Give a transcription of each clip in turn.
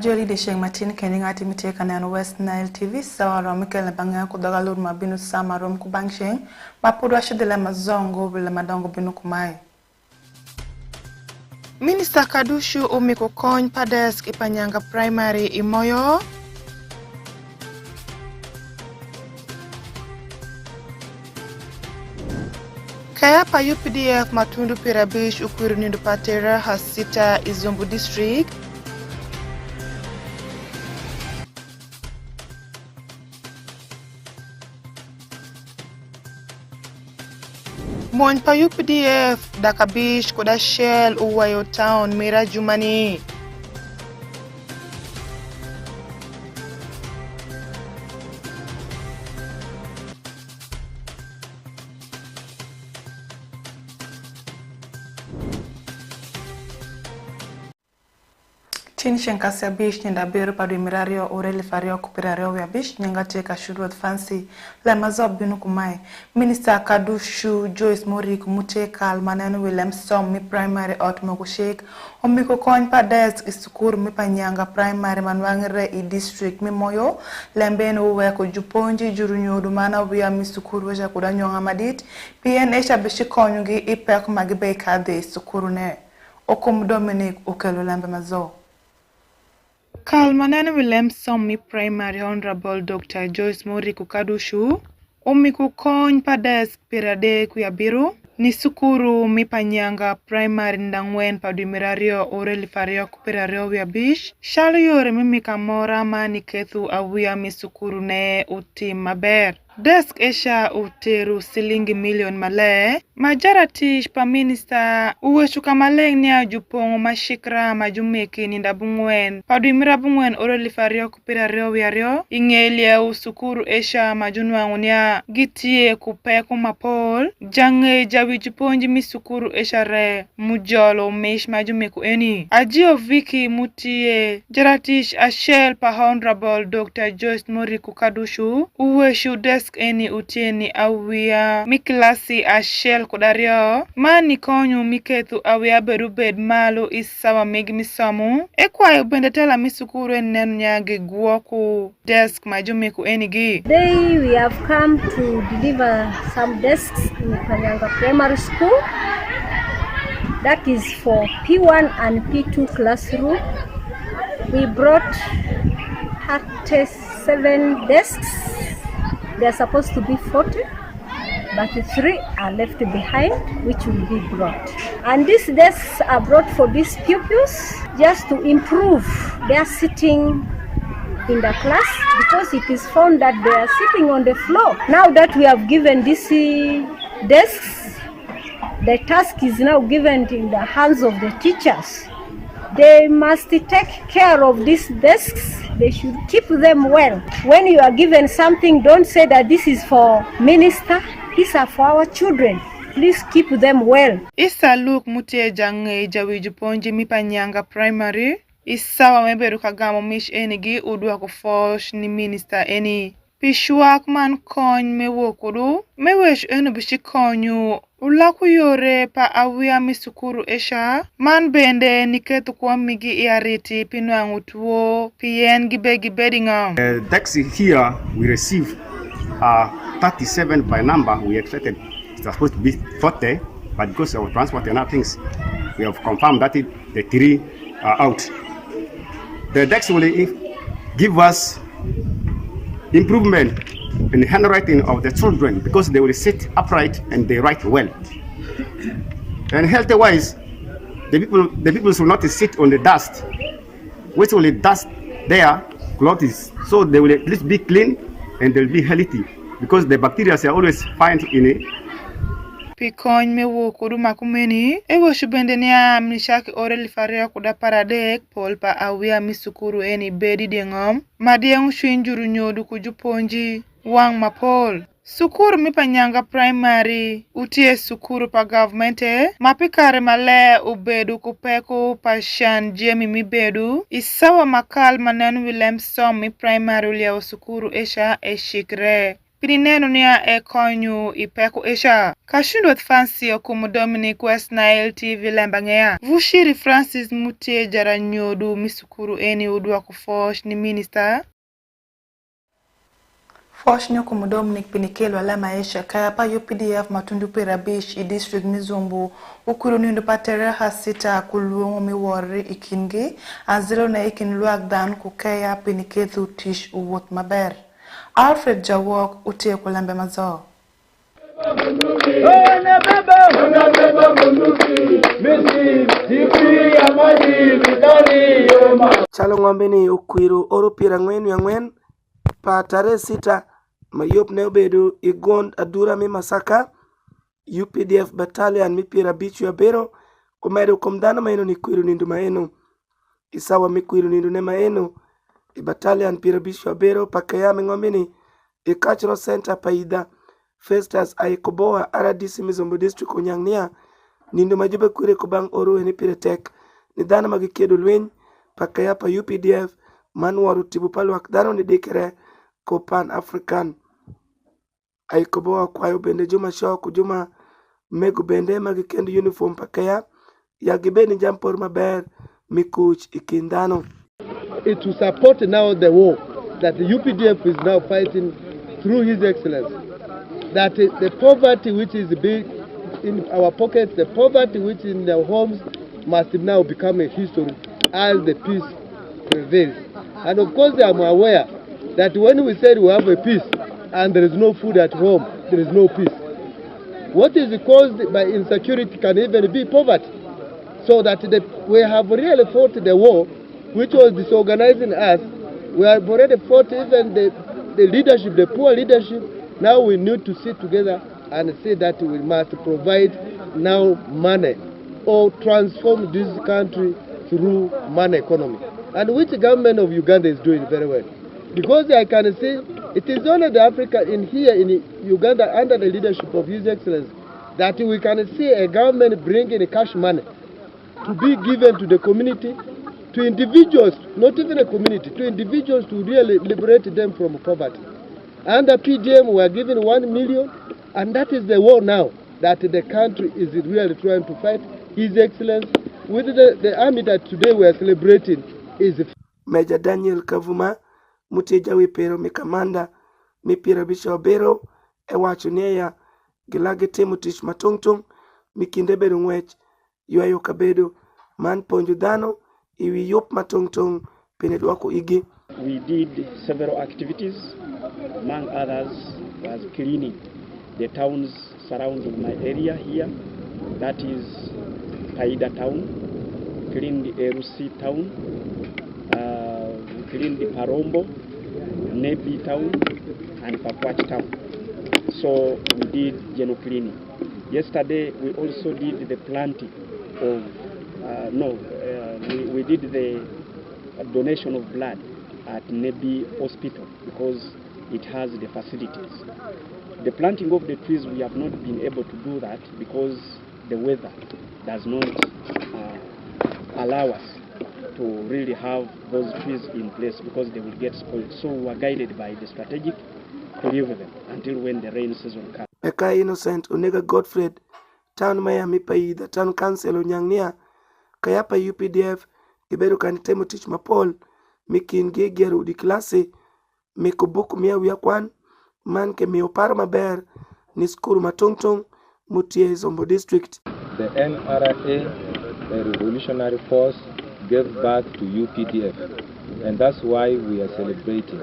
joli de sheng matin kening ati miteka na West Nile TV sawa ro mikel na banga ko daga lur ma binu sama rom ku bang sheng ma podwa shede la mazongo bila madongo binu kumai. Minister Kadushu umiko kony padesk ipanyanga primary imoyo. Kaya pa UPDF matundu pirabish ukuru nindu patera hasita Izumbu district. Mon pa UPDF dakabish koda shell uwayo town mira jumani. Chini kasi bish nyenda bero padu mirario ureli fario kupirario ya bish nyanga cheka shurut fancy la mazob binu kumai. Minister Kadushu Joyce Morik muteka almanenu Willem Som mi primary otmoku shake omiko kony pa desk isukuru mi panyanga primary manwangere I district mi moyo lembenu uweko juponji jurunyodu mana wia mi sukuru weja kudanyonga madit PNH abishi konyugi ipek magibe kade isukuru ne okum Dominic ukelo lembe mazo. Kalmanene Willem Sommi Primary Honorable Dr. Joyce Moriku Kadushu umiku kony padesk pirade kuyabiru ni sukuru mipanyanga primary ndangwen padumirario oreli fario kupirario wiabish shalo yore mimika mora mani kethu awia misukuru ne uti maber. Desk esha uteru silingi million male majaratish pa minister uweshuka maleng niya jupongo mashikra majumeki nindabungwen padumira bungwen oreli fario kupirario wiario ingelia usukuru esha majunwangu niya gitie kupeku mapol jange jawi juponji misukuru esha re mujolo mesh majumeku eni ajio viki mutie jaratish ashel pa Honorable Dr. Joyce Moriku Kadushu uweshu desk eni utieni awia miklasi ashel kodario mani konyu mikethu awia berubed malo isawa megimisomu ekwayo bendetela misukuru enen nyage guoku desk majumeku enigi. Today we have come to deliver some desks in Panyanga Primary School. That is for P1 and P2 classroom. We brought 37 desks. They are supposed to be 40, but 3 are left behind, which will be brought. And these desks are brought for these pupils just to improve their sitting in the class, because it is found that they are sitting on the floor. Now that we have given these desks, the task is now given in the hands of the teachers. They must take care of these desks. They should keep them well. When you are given something, don't say that this is for minister. These are for our children. Please keep them well. Isa look mutie jange jawi juponji mipanyanga primary. Isawa meberu kagamo mish enigi udwa kufosh ni minister eni. Pishwak man kony mewokudu. Mewesh enu bishi konyu. Ulaku yore pa awia misukuru esha. Man bende niketu kwa migi iariti pinuangu tuo. Pien gibe ngam. Taxi here we receive 37 by number. We expected it's supposed to be 40, but because of transport and other things, we have confirmed that the 3 are out. The taxi will give us improvement in the handwriting of the children, because they will sit upright and they write well. And health-wise, the people should not sit on the dust, which will dust their clothes, so they will at least be clean and they'll be healthy, because the bacteria are always found in it. Pikony mewo kudu makumeni ewo shubende niya mnishaki oreli faria kuda paradek polpa awia misukuru eni bedi dengom madiang shinjuru nyodu kujuponji wang mapol. Sukuru mipanyanga primary utie sukuru pa governmente mapikare male ubedu kupeku pashan jemi mibedu isawa makal manen Willem Som mi primary ulia sukuru esha eshikre. Pinineno nia e konyu ipeko isha. Kashundweth Fancy okumu Dominic West Nile TV Lemb Angeya. Vushiri Francis Mutie Jaranyodu misukuru eni udwa kufosh ni minister. Fosh ni okumu Dominic Pinikelo alama isha kaya pa UPDF matundu pirabish i district Mizumbu ukuru nindu patere hasita kuluongo miwori ikingi anzilo na ikin luagdan kukaya Pinikethu tish uwot maber. Alfred Jawok utie kulembe mazo. Chalo ng'ombe ni okwiru oro pira ng'wen pa tare sita mayop ne obedo igond adura mi masaka UPDF battalion mi pira bichu ya bero kumedo kumdano maeno ni kwiru nindu maeno isawa mi kwiru nindu ne maeno i battalion pira bichu ya bero pakayame ng'ombe ni i cultural center paida Festus Aikoboa RDC Mizumbu district Unyang'nia nindu majube kwire kubang oro ni pira tek ni dhana magikedo lweny pakaya pa UPDF manwaru tibu palwak dhano ni dikere ko Pan African Aikoboa kwayo bende Juma Shok Juma mego bende magikendo uniform pakaya yagibeni jampor maber mikuch ikindano. It to support now the war that the UPDF is now fighting through His Excellency. That the poverty which is big in our pockets, the poverty which is in our homes must now become a history as the peace prevails. And of course I am aware that when we said we have a peace and there is no food at home, there is no peace. What is caused by insecurity can even be poverty. So that we have really fought the war which was disorganizing us. We have already fought even the leadership, the poor leadership. Now we need to sit together and say that we must provide now money or transform this country through money economy. And which the government of Uganda is doing very well. Because I can see it is only the Africa in here in Uganda under the leadership of His Excellency that we can see a government bringing cash money to be given to the community, to individuals, not even a community, to individuals to really liberate them from poverty. Under PDM we are given 1 million, and that is the war now that the country is really trying to fight. His Excellency, with the army that today we are celebrating is Major Daniel Kavuma Mutija wipero mi kamanda mi pira bisho bero e wacho neya gilage timo tich matungtung mi kinde bedo ng'wech ywayo kabedo man ponjo dhano iwi yup matungtung pene dwako igi. We did several activities, among others was cleaning the towns surrounding my area here, that is Paida town, cleaned the Erusi town, cleaned the Parombo, Nebi town, and Pakwach town. So we did general cleaning. Yesterday we also did the planting of, we did the donation of blood at Nebi Hospital because it has the facilities. The planting of the trees, we have not been able to do that because the weather does not allow us to really have those trees in place because they will get spoiled. So we are guided by the strategic to leave them until when the rain season comes. Eka Innocent Onega Godfred, Town Mayor Mipaida, Town Council Unyang'nia, Kayapa UPDF, Kiberu Kanitemo Tich Mapol, Mikin Gegeru di klase, Mikubuku Mia Wiakwan, Man ke miopar maber, Niskuru Matungtung, Mutie Zombo District. The NRA, the revolutionary force, gave back to UPDF, and that's why we are celebrating.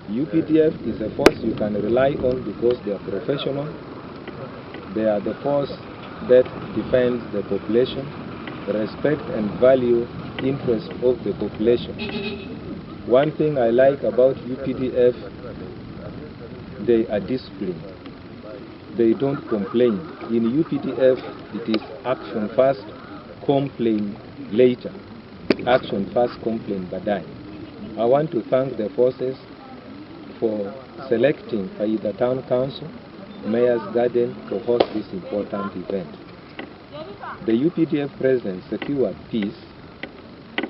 UPDF is a force you can rely on because they are professional. They are the force that defends the population, respect and value interests of the population. One thing I like about UPDF, they are disciplined. They don't complain. In UPDF, it is action first, complain later. Action first, complain baadaye. I want to thank the forces for selecting Paida Town Council, Mayor's Garden to host this important event. The UPDF presence secured peace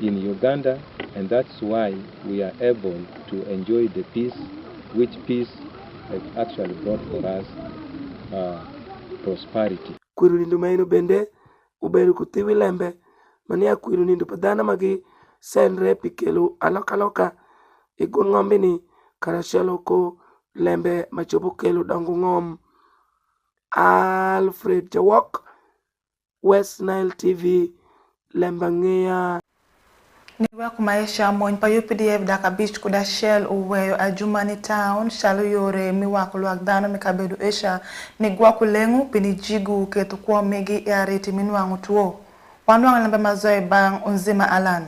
in Uganda, and that's why we are able to enjoy the peace, which peace it actually brought for us prosperity. Kwiru nindu maino bende uberu kutiwi lembe mania kwiru nindu padana magi senre pikelu aloka igun ng'ombe ni karashelo ko lembe machopo kelu dangu ng'om. Alfred Jawok, West Nile TV, Lemb Angeya. Ni wako maisha mwenye pa UPDF daka beach kuda shell uweyo Adjumani town shalo yore mi wako luak dano mi kabedu esha ni gwaku lengu pini jigu ketu kwa megi ya reti minuangu tuo wanduang lembe mazoe bang unzima alan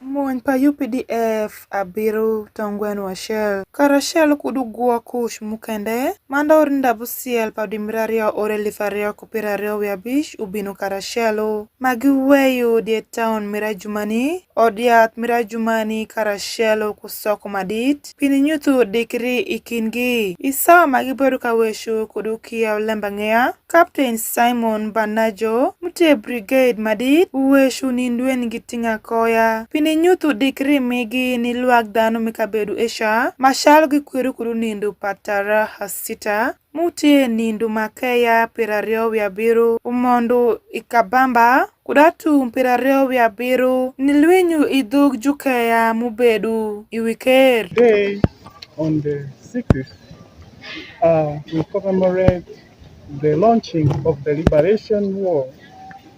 mwenye pa UPDF abiru tongwenu wa shell kara shell kudu gwa kush mukende manda orinda busiel pa dimiraria ore lifaria kupiraria wea bish ubinu kara shello magi weyo die town mira Adjumani odiat mira Adjumani kara shello kusoko madit pini nyutu dikri ikingi isawa magi boru kaweshu kudu kia Lemb Angeya Captain Simon Banajo mute brigade madit uweshu ninduen gitinga koya pini nyutu dikri migi ni luak dano mikabedu esha mashalo gikwiru kudu nindu patara hasita mute nindu makeya pirario wea biru umondu ikabamba kudatu mpirario wea biru nilwenyu idug jukeya mubedu iwiker. Today, on the 6th, we commemorate the launching of the Liberation War,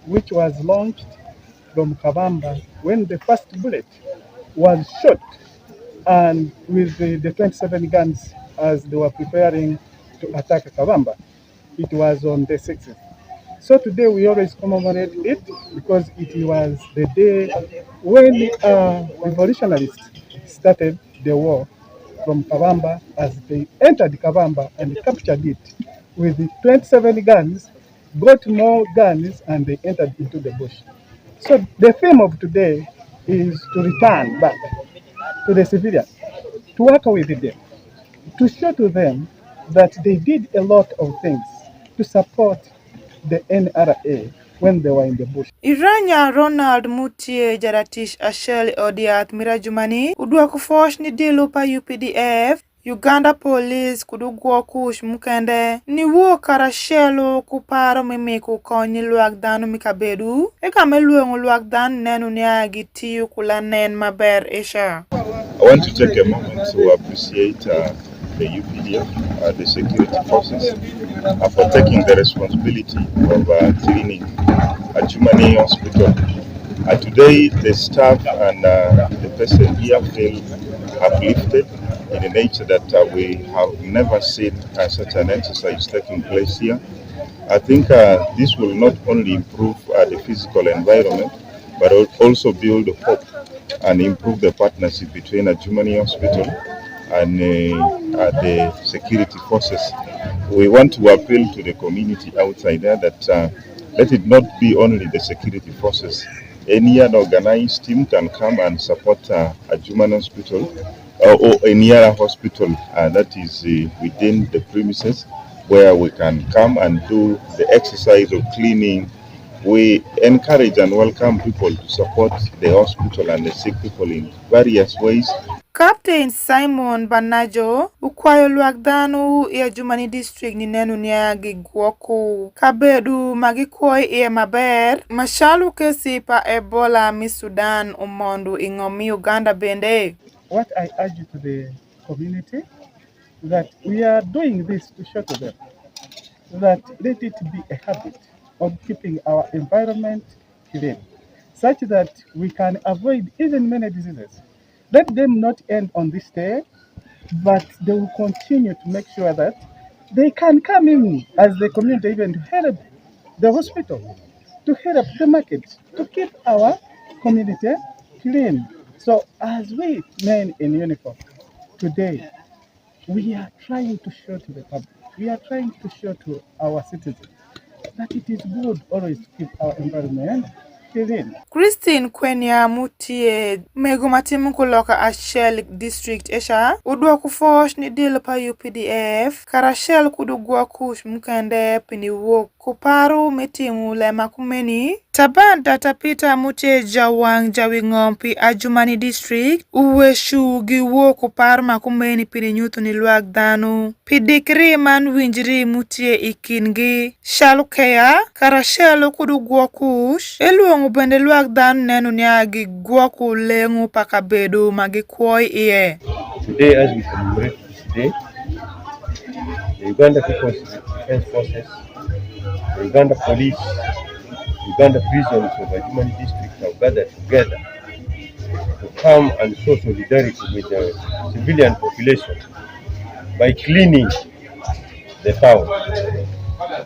which was launched from Kabamba when the first bullet was shot, and with the 27 guns as they were preparing to attack Kabamba. It was on the 6th. So today we always commemorate it because it was the day when revolutionaries started the war from Kabamba, as they entered Kabamba and captured it with the 27 guns, got more guns, and they entered into the bush. So the theme of today is to return back to the civilians, to work with them, to show to them that they did a lot of things to support the NRA when they were in the bush. Iranya Ronald Mutie Jaratish Ashel Odiat mira Adjumani udua kufosh ni dilu pa UPDF Uganda Police kudugwa kush mukende ni wo karashelo kuparo mimiku konyi luak danu mikabedu eka meluengu luak dan nenu niagi tiyu kula nen maber esha. I want to take a moment to appreciate the UPDF, the security forces, for taking the responsibility of cleaning Adjumani Hospital. Today, the staff and the person here feel uplifted in a nature that we have never seen such an exercise taking place here. I think this will not only improve the physical environment, but also build hope and improve the partnership between Adjumani Hospital and the security forces. We want to appeal to the community outside there that let it not be only the security forces. Any other organized team can come and support Adjumani Hospital or any other hospital that is within the premises, where we can come and do the exercise of cleaning. We encourage and welcome people to support the hospital and the sick people in various ways. Captain Simon Banajo ukwayo luak danu ya Adjumani district ni nenu niagi gwoku kabedu magikoi iya maber mashalu kesi pa Ebola mi Sudan umondu ingomi Uganda bende. What I urge to the community that we are doing this to show to them that let it be a habit of keeping our environment clean, such that we can avoid even many diseases. Let them not end on this day, but they will continue to make sure that they can come in as the community even to help the hospital, to help the market, to keep our community clean. So as we men in uniform today, we are trying to show to the public, we are trying to show to our citizens that it is good always to keep our environment clean. Christine Kwenya Mutie mego matimu kuloka Ashel district esha udwa kufosh ni dilo pa UPDF karashel kudugwa kush mukende pini wok kuparu mitimu Lemb kumeni taban datapita mute jawang jawingom pi Ajumani district uweshu giwo kupar makumeni pini nyutu ni luag danu pi dikri man winjri mutie ikingi shalukeya karashelo kudu gwokush eluongu bende luag danu nenu niagi gwoku lengu pakabedu magikwoi iye. Today, as we commemorate this day, the Uganda People's Defense Forces, the Uganda Police, Uganda prisons of Ajumani district have gathered together to come and show solidarity with the civilian population by cleaning the town.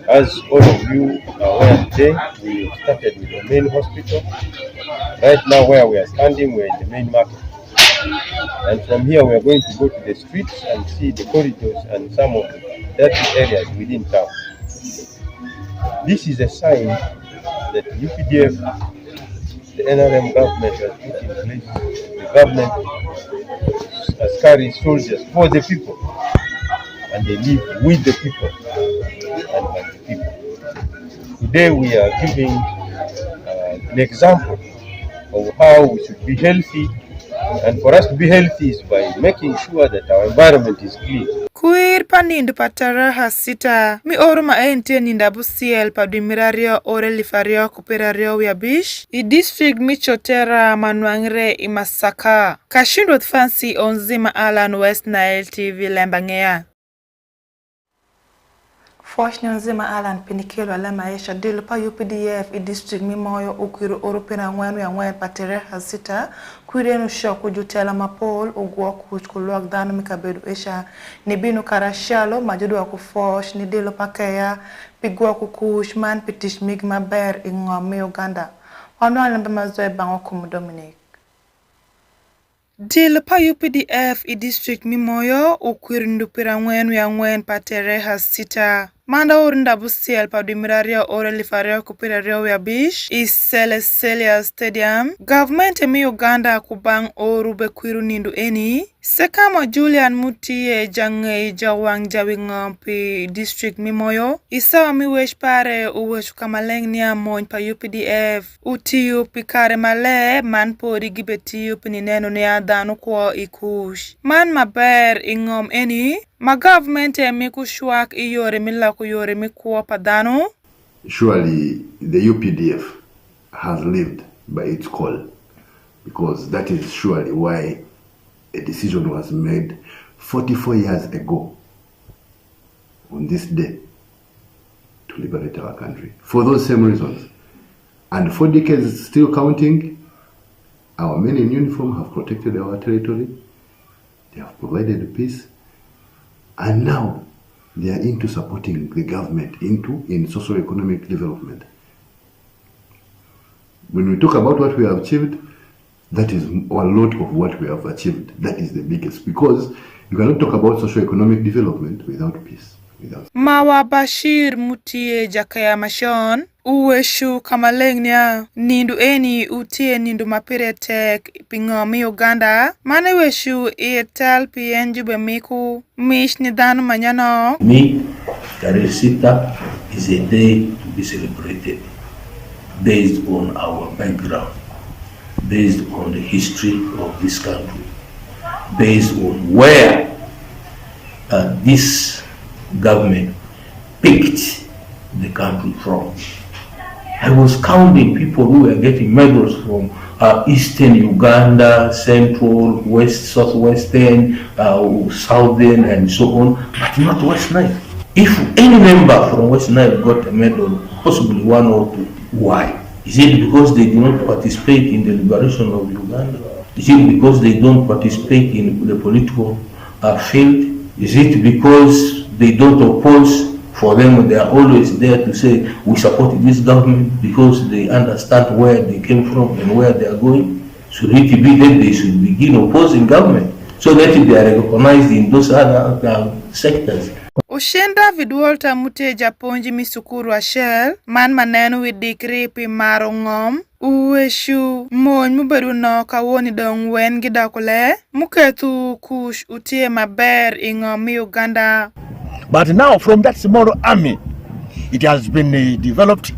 As all of you are aware today, we started with the main hospital. Right now where we are standing, we are in the main market. And from here we are going to go to the streets and see the corridors and some of the dirty areas within town. This is a sign that UPDF, the NRM government has put in place, the government has carried soldiers for the people, and they live with the people and by the people. Today we are giving an example of how we should be healthy, and for us to be healthy is by making sure that our environment is clean. Kuir panindu pataraha sita mi oro ma ente ninda busiel padimirario ore lifario kupirario wiabish I district michotera manuangre imasaka kashindo fancy onzima Alan West Nile TV Lemb Angeya. Foshni onzima Alan pinikelo ala maisha dilo pa UPDF I district mimoyo ukiru oropena ngwenu ya ngwen pataraha sita kuirenu shoku jutela mapol ugwo kuchkulog danu mikabedu esha nibinu karashalo majudu wa kufosh ni dilo pakeya pigwa kukush man pitish migma ber ingome Uganda wano Lemb mazoe bango kumu Dominic. Dilo pa UPDF I district mimoyo ukirindu pira ngwenu ya ngwen pataraha sita manda urinda busiel padimirario ore lifario kupirario ya bish I Celestelia Stadium government mi Uganda kubang oru bekwiru nindu eni sekama Julian Mutie jange jawang jawingom pi district mimoyo isawa mi wesh pare uwesh kamaleng niya mony pa UPDF utiyu pi kare male man podi gibetiyu pi nineno niya danu kwa ikush man maber ingom eni ma government miku shwak iyore milaku yore miku padano. Surely the UPDF has lived by its call, because that is surely why a decision was made 44 years ago on this day to liberate our country for those same reasons. And 4 decades still counting, our men in uniform have protected our territory, they have provided peace, and now they are into supporting the government in socio-economic development. When we talk about what we have achieved, that is a lot of what we have achieved. That is the biggest, because you cannot talk about socio-economic development without peace. Mawa Bashir Mutie Jakaya Mashon uweshu kamalengnya nindu eni utie nindu mapire tek pingomi Uganda mane weshu ietal pienjube miku mish nidanu manyano. Me, Karesita is a day to be celebrated based on our background, based on the history of this country, based on where this government picked the country from. I was counting people who were getting medals from Eastern Uganda, Central, West, Southwestern, Southern, and so on, but not West Nile. If any member from West Nile got a medal, possibly 1 or 2, why? Is it because they do not participate in the liberation of Uganda? Is it because they don't participate in the political field? Is it because they don't oppose? For them, they are always there to say, we support this government because they understand where they came from and where they are going. Should it be that they should begin opposing government so that they are recognized in those other sectors? Ushenda vidwolta mute japonji misukuru wa Shell, man manenu widikri pi marongom, uweshu mon mubedu no kawoni dong wen gidakule, muketu kush utie maber ingom mi Uganda. But now from that small army, It has been developed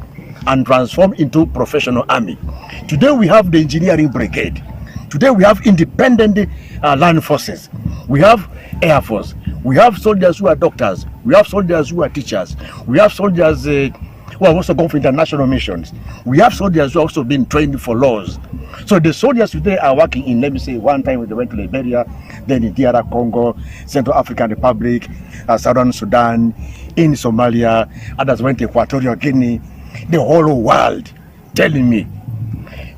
and transformed into professional army. Today we have the engineering brigade. Today we have independent land forces. We have air force. We have soldiers who are doctors. We have soldiers who are teachers. We have soldiers who have also gone for international missions. We have soldiers who have also been trained for laws. So the soldiers today are working in, let me say, one time they went to Liberia, then in DR Congo, Central African Republic, Southern Sudan, in Somalia, others went to Equatorial Guinea. The whole world telling me,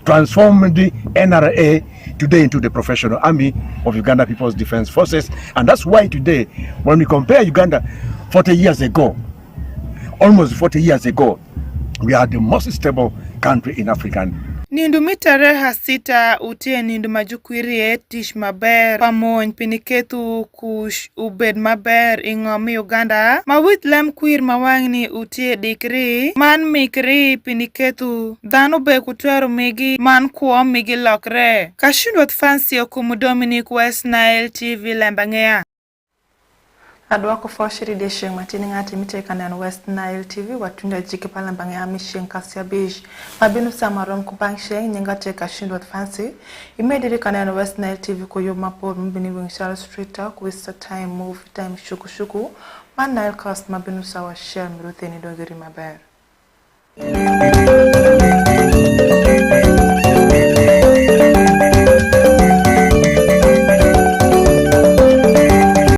transform the NRA today into the professional army of Uganda People's Defense Forces. And that's why today, when we compare Uganda 40 years ago, almost 40 years ago, we are the most stable country in Africa. Nindu mitare hasita utie nindu majukwirie tish maber pamony pinikethu kush ubed maber ingomi Uganda mawit lem kwir mawangni utie dikri man mikri pinikethu dhano be kutwero migi man kuo migi lokre kashindwath fancy okumu Dominic West Nile TV Lemb Angeya. Adwako foshiri de sheng matini ngati miteka na West Nile TV watunda jike pala Lemb Angeya misheng kasi bish mabinu samarom kubang sheng nyengate kashindwath fancy imediri kana West Nile TV kuyo mapor mbini wingshara street talk waste time move time shuku man Nile cost mabinu sawa share mirutheni dogeri maber.